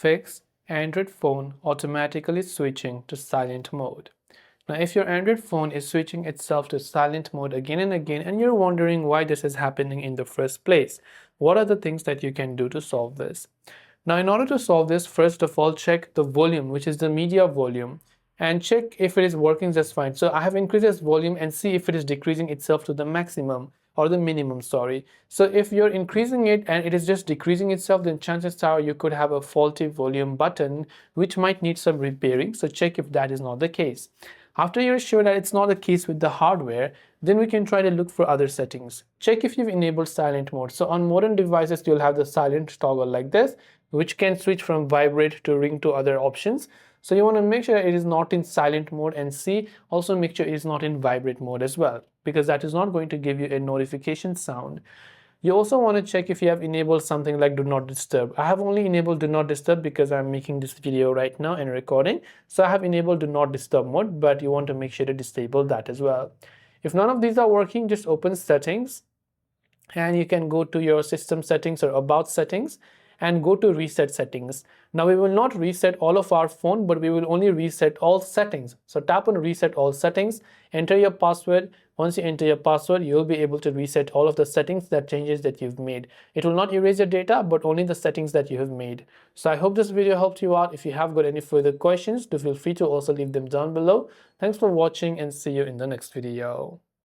fix Android phone automatically switching to silent mode. Now, if your Android phone is switching itself to silent mode again and again, and you're wondering why this is happening in the first place, what are the things that you can do to solve this? Now, in order to solve this, first of all, check the volume, which is the media volume, and check if it is working just fine. So I have increased this volume and see if it is decreasing itself to the maximum or the minimum, sorry. So if you're increasing it and it is just decreasing itself, then chances are you could have a faulty volume button which might need some repairing. So check if that is not the case. After you're sure that it's not the case with the hardware, then we can try to look for other settings. Check if you've enabled silent mode. So on modern devices, you'll have the silent toggle like this, which can switch from vibrate to ring to other options. So you want to make sure it is not in silent mode, and also make sure it is not in vibrate mode as well, because that is not going to give you a notification sound. You also want to check if you have enabled something like do not disturb. I have only enabled do not disturb because I'm making this video right now and recording. So I have enabled do not disturb mode, but you want to make sure to disable that as well. If none of these are working, just open settings and you can go to your system settings or about settings and go to reset settings. Now we will not reset all of our phone, but we will only reset all settings. So tap on reset all settings, enter your password. Once you enter your password, you'll be able to reset all of the settings, that changes that you've made. It will not erase your data, but only the settings that you have made. So I hope this video helped you out. If you have got any further questions, do feel free to also leave them down below. Thanks for watching and see you in the next video.